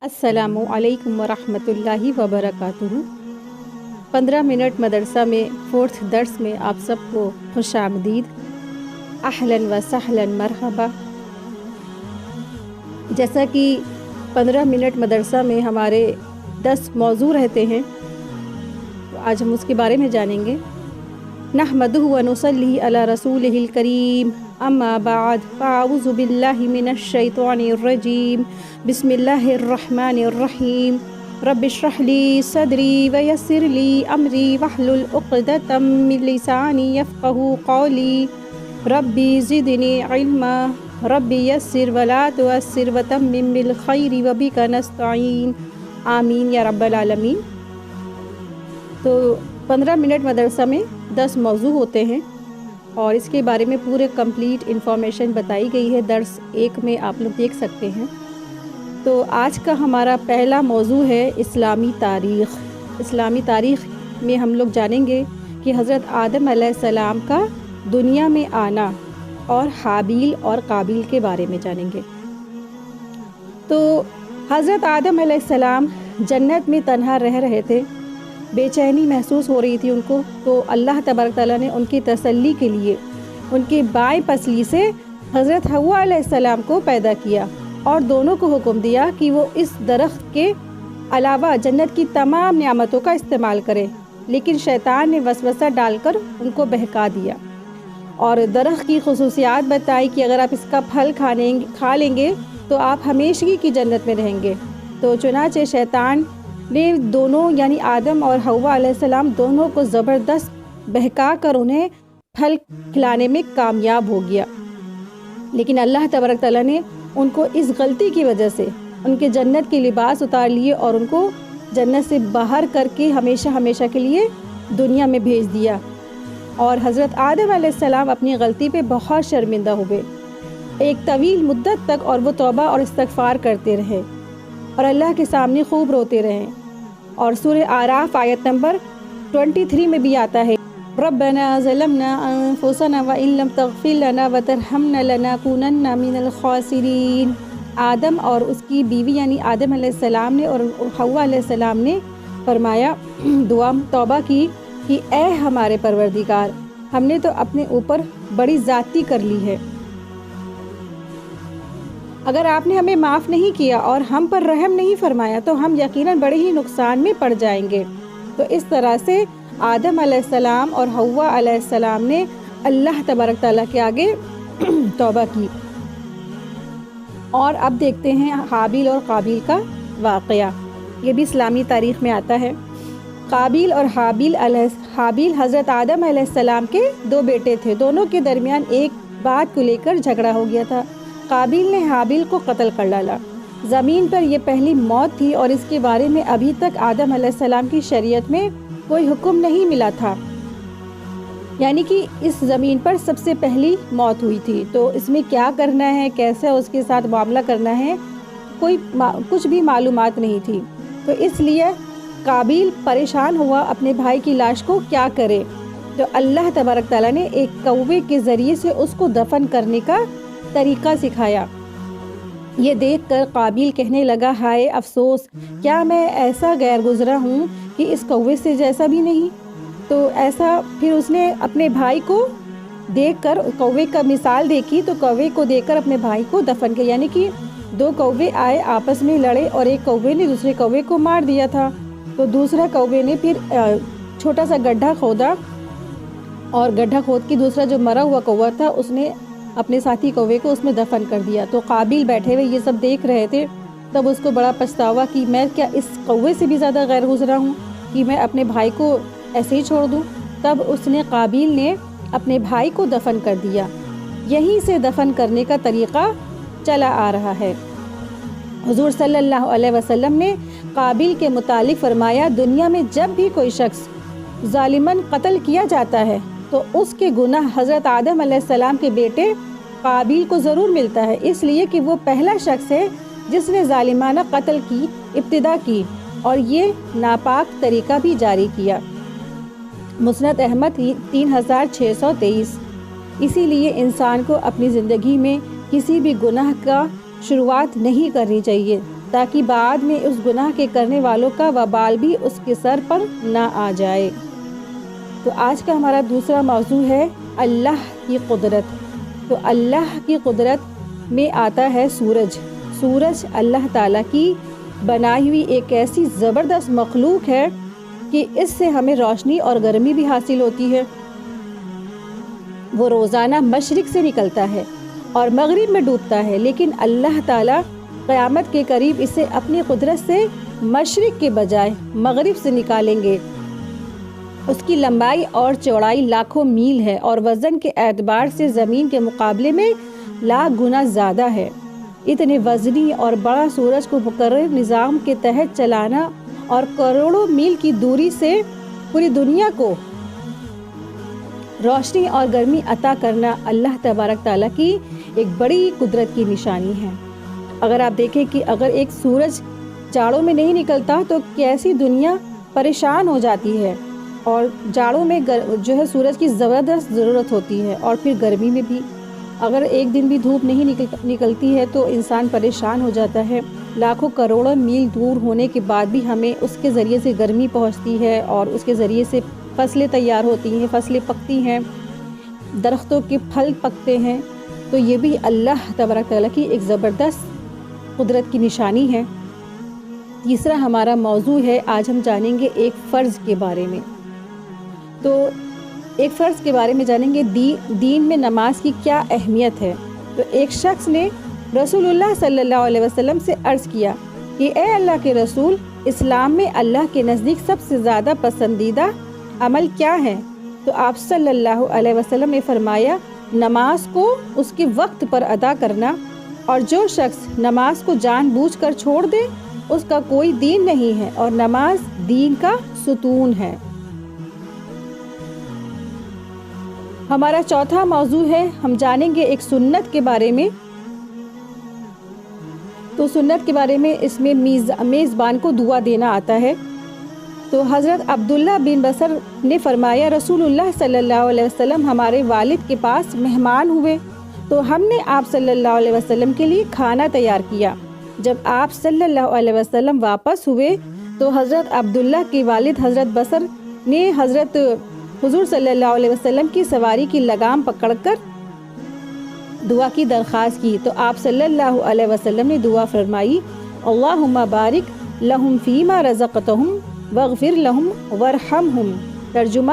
السلام علیکم ورحمۃ اللہ وبرکاتہ۔ 15 منٹ مدرسہ میں 4th درس میں آپ سب کو خوش آمدید، اہلاً و سہلاً مرحبا۔ جیسا کہ 15 منٹ مدرسہ میں ہمارے 10 موضوع رہتے ہیں، تو آج ہم اس کے بارے میں جانیں گے۔ نحمدہ و نصلی علی رسولہ الکریم، اما بعد فاعوذ باللہ من الشیطان الرجیم، بسم اللہ الرحمن الرحیم۔ رب اشرح لی صدری ویسر لی امری واحلل عقدۃ من لسانی یفقہوا قولی، ربی زدنی علما، ربی یسر ولا تعسر وتمم بالخیر وبک نستعین، آمین یا رب العالمین۔ تو 15 منٹ مدرسہ میں 10 موضوع ہوتے ہیں اور اس کے بارے میں پورے کمپلیٹ انفارمیشن بتائی گئی ہے، درس 1 میں آپ لوگ دیکھ سکتے ہیں۔ تو آج کا ہمارا پہلا موضوع ہے اسلامی تاریخ۔ اسلامی تاریخ میں ہم لوگ جانیں گے کہ حضرت آدم علیہ السلام کا دنیا میں آنا اور حابیل اور قابیل کے بارے میں جانیں گے۔ تو حضرت آدم علیہ السلام جنت میں تنہا رہ رہے تھے، بے چینی محسوس ہو رہی تھی ان کو، تو اللہ تبارک تعالیٰ نے ان کی تسلی کے لیے ان کے بائیں پسلی سے حضرت حوا علیہ السلام کو پیدا کیا اور دونوں کو حکم دیا کہ وہ اس درخت کے علاوہ جنت کی تمام نعمتوں کا استعمال کرے، لیکن شیطان نے وسوسہ ڈال کر ان کو بہکا دیا اور درخت کی خصوصیات بتائی کہ اگر آپ اس کا پھل کھا لیں گے تو آپ ہمیشگی کی جنت میں رہیں گے۔ تو چنانچہ شیطان نے دونوں یعنی آدم اور حوا علیہ السلام دونوں کو زبردست بہکا کر انہیں پھل کھلانے میں کامیاب ہو گیا، لیکن اللہ تبارک تعالیٰ نے ان کو اس غلطی کی وجہ سے ان کے جنت کے لباس اتار لیے اور ان کو جنت سے باہر کر کے ہمیشہ کے لیے دنیا میں بھیج دیا، اور حضرت آدم علیہ السلام اپنی غلطی پہ بہت شرمندہ ہوئے ایک طویل مدت تک، اور وہ توبہ اور استغفار کرتے رہے اور اللہ کے سامنے خوب روتے رہے۔ اور سورہ اعراف آیت نمبر 23 میں بھی آتا ہے، ربنا ظلمنا انفسنا وان لم تغفر لنا وترحمنا لنکونن من الخاسرین۔ آدم اور اس کی بیوی یعنی آدم علیہ السلام نے اور حوا علیہ السلام نے فرمایا، دعا توبہ کی کہ اے ہمارے پروردگار، ہم نے تو اپنے اوپر بڑی زیادتی کر لی ہے، اگر آپ نے ہمیں معاف نہیں کیا اور ہم پر رحم نہیں فرمایا تو ہم یقیناً بڑے ہی نقصان میں پڑ جائیں گے۔ تو اس طرح سے آدم علیہ السلام اور حوا علیہ السلام نے اللہ تبارک تعالیٰ کے آگے توبہ کی۔ اور اب دیکھتے ہیں حابیل اور قابیل کا واقعہ، یہ بھی اسلامی تاریخ میں آتا ہے۔ قابیل اور حابیل حضرت آدم علیہ السلام کے 2 بیٹے تھے، دونوں کے درمیان ایک بات کو لے کر جھگڑا ہو گیا تھا۔ قابیل نے حابیل کو قتل کر ڈالا۔ زمین پر یہ پہلی موت تھی اور اس کے بارے میں ابھی تک آدم علیہ السلام کی شریعت میں کوئی حکم نہیں ملا تھا، یعنی کہ اس زمین پر سب سے پہلی موت ہوئی تھی، تو اس میں کیا کرنا ہے، کیسے اس کے ساتھ معاملہ کرنا ہے، کچھ بھی معلومات نہیں تھی۔ تو اس لیے قابیل پریشان ہوا اپنے بھائی کی لاش کو کیا کرے، تو اللہ تبارک تعالیٰ نے ایک کوے کے ذریعے سے اس کو دفن کرنے کا طریقہ سکھایا۔ یہ دیکھ کر قابیل کہنے لگا، ہائے افسوس، کیا میں ایسا غیر گزرا ہوں کہ اس کوے سے جیسا بھی نہیں۔ تو ایسا پھر اس نے اپنے بھائی کو دیکھ کر کوے کا مثال دیکھی، تو کوے کو دیکھ کر اپنے بھائی کو دفن کیا، یعنی کہ 2 کوے آئے آپس میں لڑے اور ایک کوے نے دوسرے کوے کو مار دیا تھا، تو دوسرا کوے نے پھر چھوٹا سا گڈھا کھودا اور گڈھا کھود کے دوسرا جو مرا ہوا کوہ تھا اس نے اپنے ساتھی کوے کو اس میں دفن کر دیا۔ تو قابیل بیٹھے ہوئے یہ سب دیکھ رہے تھے، تب اس کو بڑا پچھتاوا کہ میں کیا اس کوے سے بھی زیادہ غیر گزرا ہوں کہ میں اپنے بھائی کو ایسے ہی چھوڑ دوں۔ تب قابیل نے اپنے بھائی کو دفن کر دیا۔ یہیں سے دفن کرنے کا طریقہ چلا آ رہا ہے۔ حضور صلی اللہ علیہ وسلم نے قابیل کے متعلق فرمایا، دنیا میں جب بھی کوئی شخص ظالماً قتل کیا جاتا ہے تو اس کے گناہ حضرت آدم علیہ السلام کے بیٹے قابیل کو ضرور ملتا ہے، اس لیے کہ وہ پہلا شخص ہے جس نے ظالمانہ قتل کی ابتدا کی اور یہ ناپاک طریقہ بھی جاری کیا۔ مسند احمد 3623۔ اسی لیے انسان کو اپنی زندگی میں کسی بھی گناہ کا شروعات نہیں کرنی چاہیے تاکہ بعد میں اس گناہ کے کرنے والوں کا وبال بھی اس کے سر پر نہ آ جائے۔ تو آج کا ہمارا دوسرا موضوع ہے اللہ کی قدرت۔ تو اللہ کی قدرت میں آتا ہے سورج۔ سورج اللہ تعالیٰ کی بنائی ہوئی ایک ایسی زبردست مخلوق ہے کہ اس سے ہمیں روشنی اور گرمی بھی حاصل ہوتی ہے۔ وہ روزانہ مشرق سے نکلتا ہے اور مغرب میں ڈوبتا ہے، لیکن اللہ تعالیٰ قیامت کے قریب اسے اپنی قدرت سے مشرق کے بجائے مغرب سے نکالیں گے۔ اس کی لمبائی اور چوڑائی لاکھوں میل ہے اور وزن کے اعتبار سے زمین کے مقابلے میں لاکھ گنا زیادہ ہے۔ اتنے وزنی اور بڑا سورج کو مقرر نظام کے تحت چلانا اور کروڑوں میل کی دوری سے پوری دنیا کو روشنی اور گرمی عطا کرنا اللہ تبارک تعالیٰ کی ایک بڑی قدرت کی نشانی ہے۔ اگر آپ دیکھیں کہ اگر ایک سورج جاڑوں میں نہیں نکلتا تو کیسی دنیا پریشان ہو جاتی ہے، اور جاڑوں میں جو ہے سورج کی زبردست ضرورت ہوتی ہے، اور پھر گرمی میں بھی اگر ایک دن بھی دھوپ نہیں نکلتی ہے تو انسان پریشان ہو جاتا ہے۔ لاکھوں کروڑوں میل دور ہونے کے بعد بھی ہمیں اس کے ذریعے سے گرمی پہنچتی ہے اور اس کے ذریعے سے فصلیں تیار ہوتی ہیں، فصلیں پکتی ہیں، درختوں کے پھل پکتے ہیں۔ تو یہ بھی اللہ تبارک تعالیٰ کی ایک زبردست قدرت کی نشانی ہے۔ تیسرا ہمارا موضوع ہے، آج ہم جانیں گے ایک فرض کے بارے میں۔ تو ایک فرض کے بارے میں جانیں گے، دین میں نماز کی کیا اہمیت ہے۔ تو ایک شخص نے رسول اللہ صلی اللہ علیہ وسلم سے عرض کیا کہ اے اللہ کے رسول، اسلام میں اللہ کے نزدیک سب سے زیادہ پسندیدہ عمل کیا ہے؟ تو آپ صلی اللہ علیہ وسلم نے فرمایا، نماز کو اس کے وقت پر ادا کرنا، اور جو شخص نماز کو جان بوجھ کر چھوڑ دے اس کا کوئی دین نہیں ہے، اور نماز دین کا ستون ہے۔ ہمارا چوتھا موضوع ہے، ہم جانیں گے ایک سنت کے بارے میں۔ تو سنت کے بارے میں اس میں میزبان کو دعا دینا آتا ہے۔ تو حضرت عبداللہ بن بصر نے فرمایا، رسول اللہ صلی اللہ علیہ وسلم ہمارے والد کے پاس مہمان ہوئے تو ہم نے آپ صلی اللہ علیہ وسلم کے لیے کھانا تیار کیا۔ جب آپ صلی اللہ علیہ وسلم واپس ہوئے تو حضرت عبداللہ کے والد حضرت بصر نے حضرت حضور صلی اللہ علیہ وسلم کی سواری کی لگام پکڑ کر دعا کی درخواست کی۔ تو آپ صلی اللہ علیہ وسلم نے دعا فرمائی، اللہم بارک لہم فیما رزقتہم واغفر لہم وارحمہم۔ ترجمہ،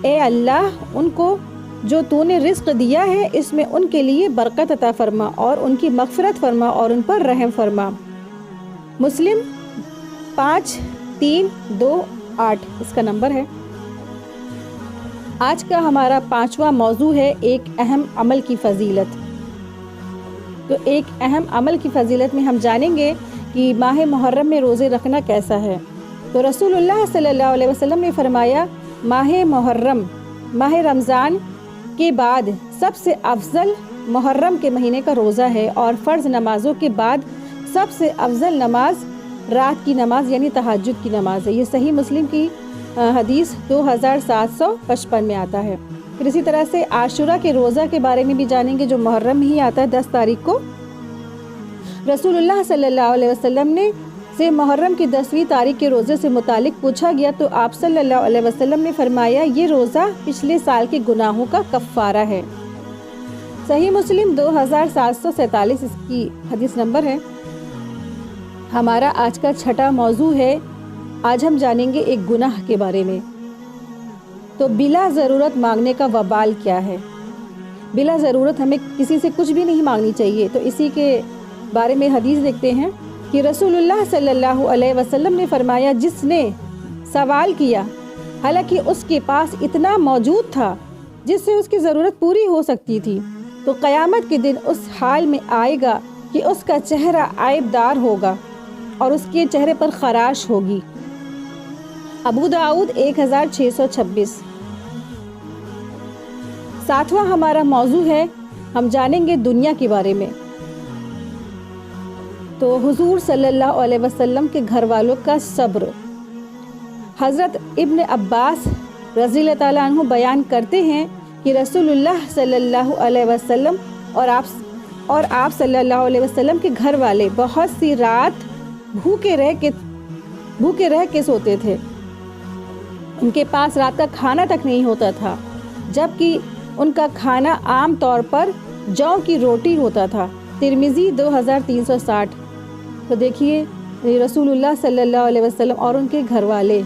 اے اللہ، ان کو جو تو نے رزق دیا ہے اس میں ان کے لیے برکت عطا فرما اور ان کی مغفرت فرما اور ان پر رحم فرما۔ مسلم 5328 اس کا نمبر ہے۔ آج کا ہمارا پانچواں موضوع ہے، ایک اہم عمل کی فضیلت۔ تو ایک اہم عمل کی فضیلت میں ہم جانیں گے کہ ماہ محرم میں روزے رکھنا کیسا ہے۔ تو رسول اللہ صلی اللہ علیہ وسلم نے فرمایا، ماہ محرم، ماہ رمضان کے بعد سب سے افضل محرم کے مہینے کا روزہ ہے، اور فرض نمازوں کے بعد سب سے افضل نماز رات کی نماز یعنی تہجد کی نماز ہے۔ یہ صحیح مسلم کی حدیث 2755 میں آتا ہے۔ پھر اسی طرح سے عاشورہ کے روزہ کے بارے میں بھی جانیں گے، جو محرم ہی آتا ہے 10 تاریخ کو۔ رسول اللہ صلی اللہ علیہ وسلم سے محرم کی 10ویں تاریخ کے روزے سے متعلق پوچھا گیا تو آپ صلی اللہ علیہ وسلم نے فرمایا، یہ روزہ پچھلے سال کے گناہوں کا کفارہ ہے۔ صحیح مسلم 2747 اس کی حدیث نمبر ہے۔ ہمارا آج کا چھٹا موضوع ہے، آج ہم جانیں گے ایک گناہ کے بارے میں۔ تو بلا ضرورت مانگنے کا وبال کیا ہے؟ بلا ضرورت ہمیں کسی سے کچھ بھی نہیں مانگنی چاہیے۔ تو اسی کے بارے میں حدیث دیکھتے ہیں کہ رسول اللہ صلی اللہ علیہ وسلم نے فرمایا، جس نے سوال کیا حالانکہ اس کے پاس اتنا موجود تھا جس سے اس کی ضرورت پوری ہو سکتی تھی، تو قیامت کے دن اس حال میں آئے گا کہ اس کا چہرہ عیب دار ہوگا اور اس کے چہرے پر خراش ہوگی۔ ابو داؤد 1626۔ ساتواں ہمارا موضوع ہے، ہم جانیں گے دنیا کے بارے میں۔ تو حضور صلی اللہ علیہ وسلم کے گھر والوں کا صبر۔ حضرت ابن عباس رضی اللہ تعالیٰ عنہ بیان کرتے ہیں کہ رسول اللہ صلی اللہ علیہ وسلم اور آپ صلی اللہ علیہ وسلم کے گھر والے بہت سی رات بھوکے رہ کے سوتے تھے. ان کے پاس رات کا کھانا تک نہیں ہوتا تھا، جبکہ ان کا کھانا عام طور پر جو کی روٹی ہوتا تھا. ترمذی 2360. تو دیکھیے رسول اللہ صلی اللہ علیہ وسلم اور ان کے گھر والے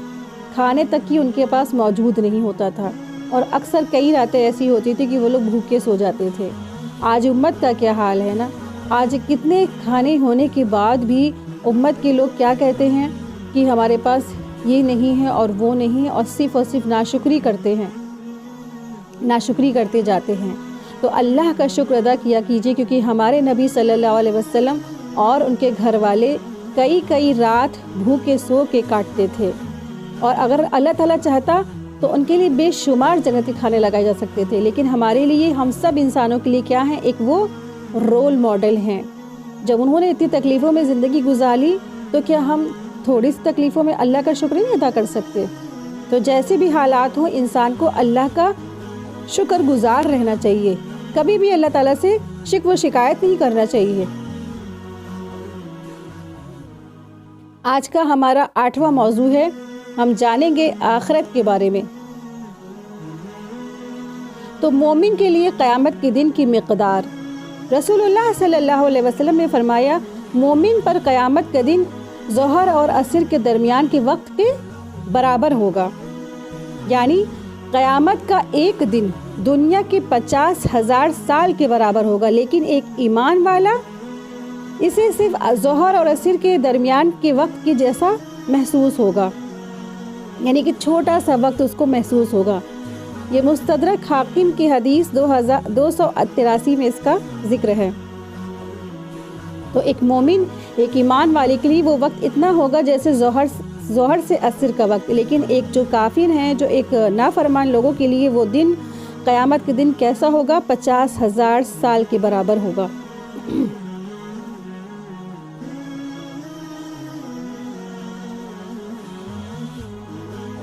کھانے تک کی ان کے پاس موجود نہیں ہوتا تھا، اور اکثر کئی راتیں ایسی ہوتی تھی کہ وہ لوگ بھوکے سو جاتے تھے. آج امت کا کیا حال ہے نا. آج کتنے کھانے ہونے کے بعد بھی امت کے لوگ کیا کہتے ہیں کہ ہمارے پاس یہ نہیں ہے اور وہ نہیں ہے، اور صرف ناشکری کرتے جاتے ہیں. تو اللہ کا شکر ادا کیا کیجیے، کیونکہ ہمارے نبی صلی اللہ علیہ وسلم اور ان کے گھر والے کئی رات بھوکے سو کے کاٹتے تھے، اور اگر اللہ تعالیٰ چاہتا تو ان کے لیے بے شمار جنتی کھانے لگائے جا سکتے تھے. لیکن ہمارے لیے، ہم سب انسانوں کے لیے کیا ہیں؟ ایک وہ رول ماڈل ہیں. جب انہوں نے اتنی تکلیفوں میں زندگی گزاری تو کیا ہم تھوڑی سی تکلیفوں میں اللہ کا شکر نہیں ادا کر سکتے؟ تو جیسے بھی حالات ہوں، انسان کو اللہ کا شکر گزار رہنا چاہیے. کبھی بھی اللہ تعالیٰ سے شکوہ و شکایت نہیں کرنا چاہیے. آج کا ہمارا 8واں موضوع ہے، ہم جانیں گے آخرت کے بارے میں. تو مومن کے لیے قیامت کے دن کی مقدار. رسول اللہ صلی اللہ علیہ وسلم نے فرمایا، مومن پر قیامت کا دن ظہر اور عصر کے درمیان کے وقت کے برابر ہوگا. یعنی قیامت کا ایک دن دنیا کے 50,000 سال کے برابر ہوگا، لیکن ایک ایمان والا اسے صرف ظہر اور عصر کے درمیان کے وقت کے جیسا محسوس ہوگا، یعنی کہ چھوٹا سا وقت اس کو محسوس ہوگا. یہ مستدرک حاکم کی حدیث 2283 میں اس کا ذکر ہے. تو ایک مومن، ایک ایمان والے کے لیے وہ وقت اتنا ہوگا جیسے ظہر سے عصر کا وقت. لیکن ایک جو کافر ہیں، جو ایک نافرمان لوگوں کے لیے وہ دن، قیامت کے دن کیسا ہوگا؟ 50,000 سال کے برابر ہوگا.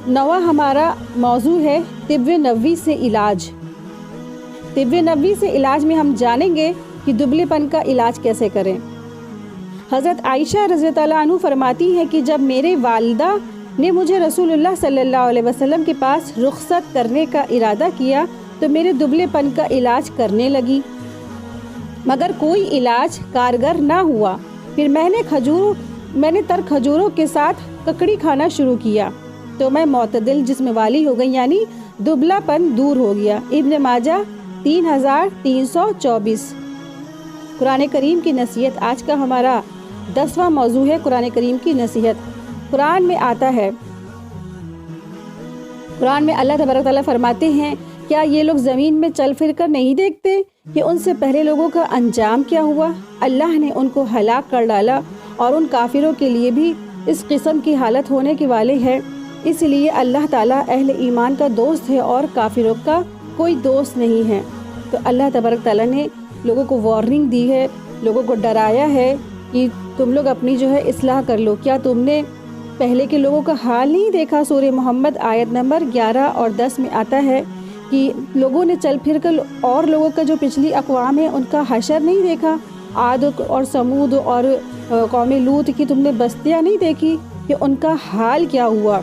نواں ہمارا موضوع ہے طب نبوی سے علاج. طب نبوی سے علاج میں ہم جانیں گے کہ دبلے پن کا علاج کیسے کریں. حضرت عائشہ رضی اللہ عنہ فرماتی ہیں کہ جب میرے والدہ نے مجھے رسول اللہ صلی اللہ علیہ وسلم کے پاس رخصت کرنے کا ارادہ کیا تو میرے دبلے پن کا علاج کرنے لگی، مگر کوئی علاج کارگر نہ ہوا. پھر میں نے تر کھجوروں کے ساتھ ککڑی کھانا شروع کیا تو میں معتدل جسم والی ہو گئی، یعنی دبلا پن دور ہو گیا. ابن ماجہ 3324. قرآن کریم کی نصیحت. آج کا ہمارا 10واں موضوع ہے قرآن کریم کی نصیحت. قرآن میں آتا ہے، قرآن میں اللہ تبارک تعالیٰ فرماتے ہیں، کیا یہ لوگ زمین میں چل پھر کر نہیں دیکھتے کہ ان سے پہلے لوگوں کا انجام کیا ہوا؟ اللہ نے ان کو ہلاک کر ڈالا، اور ان کافروں کے لیے بھی اس قسم کی حالت ہونے کے والے ہے. اس لیے اللہ تعالیٰ اہل ایمان کا دوست ہے اور کافروں کا کوئی دوست نہیں ہے. تو اللہ تبارک تعالیٰ نے لوگوں کو وارننگ دی ہے، لوگوں کو ڈرایا ہے کہ تم لوگ اپنی اصلاح کر لو. کیا تم نے پہلے کے لوگوں کا حال نہیں دیکھا؟ سورہ محمد آیت نمبر 11 اور 10 میں آتا ہے کہ لوگوں نے چل پھر کر اور لوگوں کا جو پچھلی اقوام ہے ان کا حشر نہیں دیکھا؟ عاد اور سمود اور قوم لوط کی تم نے بستیاں نہیں دیکھی کہ ان کا حال کیا ہوا؟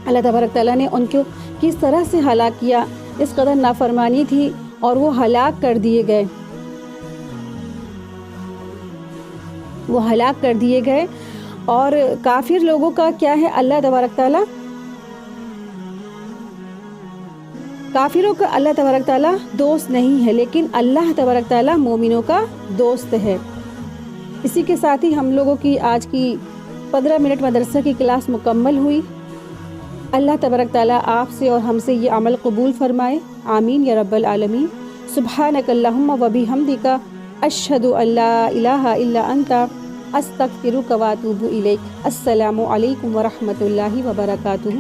اللہ تبارک تعالیٰ نے ان کو کس طرح سے ہلاک کیا. اس قدر نافرمانی تھی اور وہ ہلاک کر دیے گئے. اور کافر لوگوں کا کیا ہے؟ اللہ تبارک تعالیٰ، کافروں کا اللہ تبارک تعالیٰ دوست نہیں ہے، لیکن اللہ تبارک تعالیٰ مومنوں کا دوست ہے. اسی کے ساتھ ہی ہم لوگوں کی آج کی 15 منٹ مدرسہ کی کلاس مکمل ہوئی. اللہ تبارک تعالیٰ آپ سے اور ہم سے یہ عمل قبول فرمائے. آمین یا رب العالمین. سبحانک اللہم و بحمدک، اشہد ان لا الہ الا انت، استغفرک و اتوب الیک. السلام علیکم ورحمۃ اللہ وبرکاتہ.